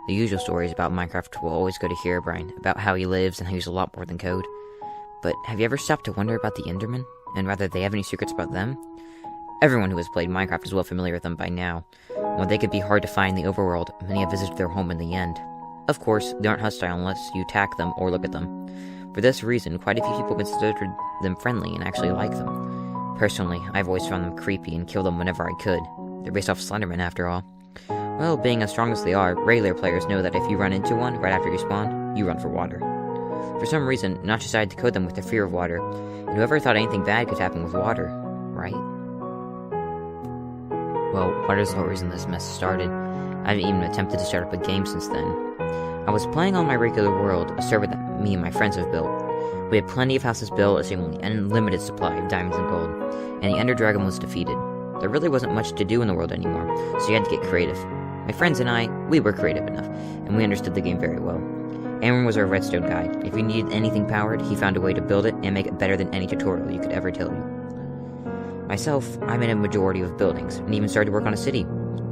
The usual stories about Minecraft will always go to Herobrine, about how he lives and how he's a lot more than code. But have you ever stopped to wonder about the Endermen, and whether they have any secrets about them? Everyone who has played Minecraft is well familiar with them by now. While they could be hard to find in the overworld, many have visited their home in the end. Of course, they aren't hostile unless you attack them or look at them. For this reason, quite a few people considered them friendly and actually like them. Personally, I've always found them creepy and killed them whenever I could. They're based off Slenderman after all. Well, being as strong as they are, regular players know that if you run into one right after you spawn, you run for water. For some reason, Notch decided to code them with their fear of water, and whoever thought anything bad could happen with water, right? Well, water's the whole reason this mess started. I haven't even attempted to start up a game since then. I was playing on my regular world, a server that me and my friends have built. We had plenty of houses built, assuming an unlimited supply of diamonds and gold, and the Ender Dragon was defeated. There really wasn't much to do in the world anymore, so you had to get creative. My friends and I, we were creative enough, and we understood the game very well. Aaron was our redstone guy. If you needed anything powered, he found a way to build it and make it better than any tutorial you could ever tell you. Myself, I made a majority of buildings, and even started to work on a city.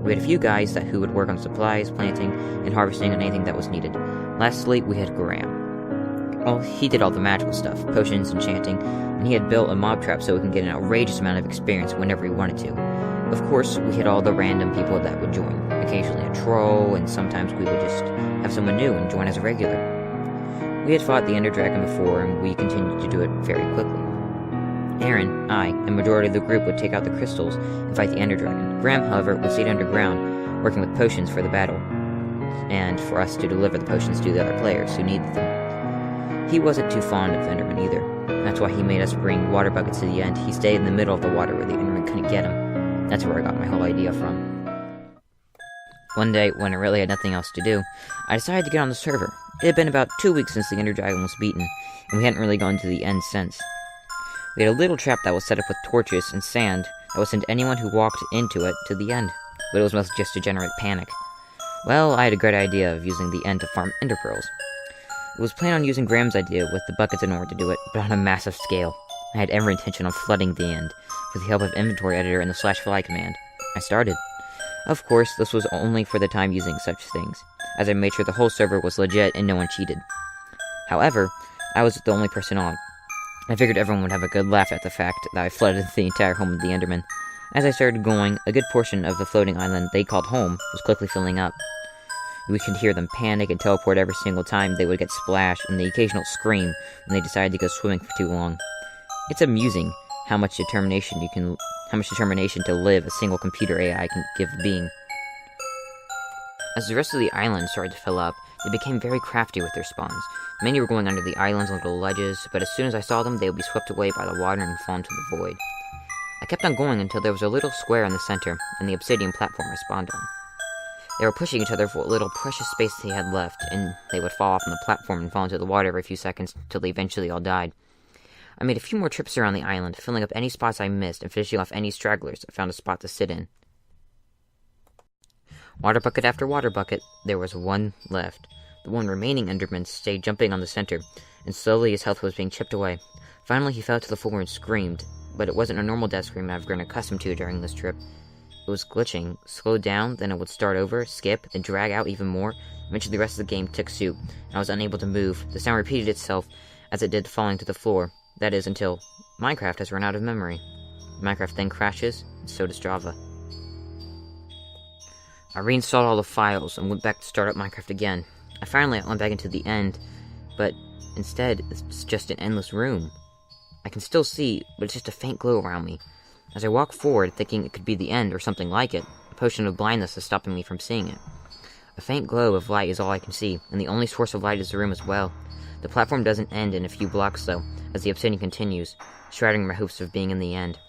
We had a few guys who would work on supplies, planting, and harvesting on anything that was needed. Lastly, we had Graham. Well, he did all the magical stuff, potions, enchanting, and he had built a mob trap so we can get an outrageous amount of experience whenever we wanted to. Of course, we had all the random people that would join, occasionally a troll, and sometimes we would just have someone new and join as a regular. We had fought the Ender Dragon before, and we continued to do it very quickly. Aaron, I, and majority of the group would take out the crystals and fight the Ender Dragon. Graham, however, would stay underground, working with potions for the battle, and for us to deliver the potions to the other players who needed them. He wasn't too fond of Enderman either. That's why he made us bring water buckets to the end. He stayed in the middle of the water where the Enderman couldn't get him. That's where I got my whole idea from. One day, when I really had nothing else to do, I decided to get on the server. It had been about 2 weeks since the Ender Dragon was beaten, and we hadn't really gone to the end since. We had a little trap that was set up with torches and sand that would send anyone who walked into it to the end, but it was mostly just to generate panic. Well, I had a great idea of using the end to farm ender pearls. It was planned on using Graham's idea with the buckets in order to do it, but on a massive scale. I had every intention of flooding the end, with the help of inventory editor and the /fly command. I started. Of course, this was only for the time using such things, as I made sure the whole server was legit and no one cheated. However, I was the only person on. I figured everyone would have a good laugh at the fact that I flooded the entire home of the Enderman. As I started going, a good portion of the floating island they called home was quickly filling up. We could hear them panic and teleport every single time they would get splashed, and the occasional scream when they decided to go swimming for too long. It's amusing how much determination to live a single computer AI can give a being. As the rest of the island started to fill up, they became very crafty with their spawns. Many were going under the islands on little ledges, but as soon as I saw them, they would be swept away by the water and fall into the void. I kept on going until there was a little square in the center, and the obsidian platform I spawned on. They were pushing each other for what little precious space they had left, and they would fall off on the platform and fall into the water every few seconds until they eventually all died. I made a few more trips around the island, filling up any spots I missed and finishing off any stragglers I found a spot to sit in. Water bucket after water bucket, there was one left. The one remaining Enderman stayed jumping on the center, and slowly his health was being chipped away. Finally, he fell to the floor and screamed, but it wasn't a normal death scream I've grown accustomed to during this trip. It was glitching, slowed down, then it would start over, skip, then drag out even more. Eventually the rest of the game took suit, and I was unable to move. The sound repeated itself as it did falling to the floor. That is, until Minecraft has run out of memory. Minecraft then crashes, and so does Java. I reinstalled all the files and went back to start up Minecraft again. I finally went back into the end, but instead, it's just an endless room. I can still see, but it's just a faint glow around me. As I walk forward, thinking it could be the end or something like it, a potion of blindness is stopping me from seeing it. A faint glow of light is all I can see, and the only source of light is the room as well. The platform doesn't end in a few blocks, though, as the obsidian continues, shattering my hopes of being in the end.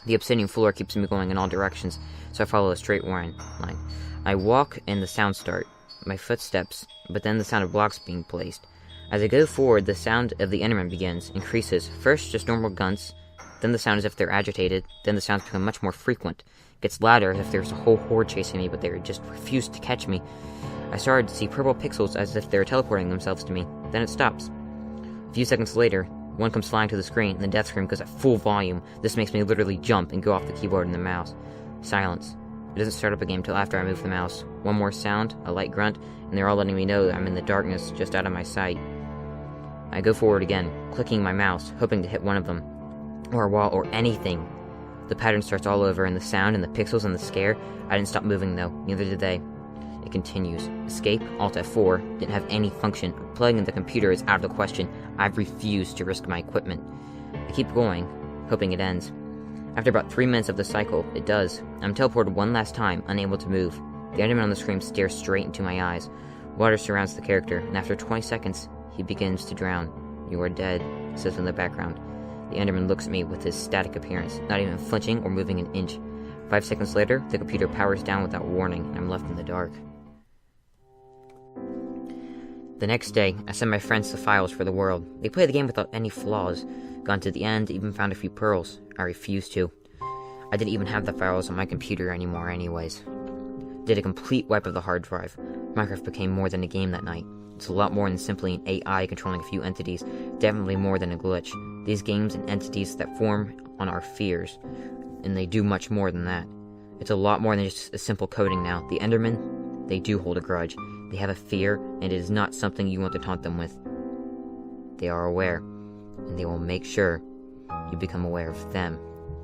The obsidian floor keeps me going in all directions, so I follow a straight line. I walk, and the sounds start. My footsteps, but then the sound of blocks being placed. As I go forward, the sound of the Enderman begins, increases, first just normal grunts, then the sound as if they're agitated, then the sounds become much more frequent. It gets louder as if there's a whole horde chasing me, but they just refuse to catch me. I started to see purple pixels as if they were teleporting themselves to me. Then it stops. A few seconds later, one comes flying to the screen, and the death scream goes at full volume. This makes me literally jump and go off the keyboard and the mouse. Silence. It doesn't start up again until after I move the mouse. One more sound, a light grunt, and they're all letting me know that I'm in the darkness just out of my sight. I go forward again, clicking my mouse, hoping to hit one of them, or a wall, or anything. The pattern starts all over, and the sound and the pixels and the scare. I didn't stop moving though, neither did they. It continues. Escape, Alt F4, didn't have any function. Plugging in the computer is out of the question. I've refused to risk my equipment. I keep going, hoping it ends. After about 3 minutes of the cycle, it does. I'm teleported one last time, unable to move. The Enderman on the screen stares straight into my eyes. Water surrounds the character, and after 20 seconds, he begins to drown. "You are dead," it says in the background. The Enderman looks at me with his static appearance, not even flinching or moving an inch. 5 seconds later, the computer powers down without warning, and I'm left in the dark. The next day, I send my friends the files for the world. They play the game without any flaws. Gone to the end, even found a few pearls. I refused to. I didn't even have the files on my computer anymore anyways. Did a complete wipe of the hard drive. Minecraft became more than a game that night. It's a lot more than simply an AI controlling a few entities, definitely more than a glitch. These games and entities that form on our fears, and they do much more than that. It's a lot more than just a simple coding now. The Endermen, they do hold a grudge. They have a fear, and it is not something you want to taunt them with. They are aware, and they will make sure you become aware of them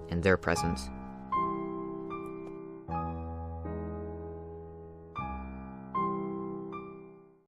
and their presence.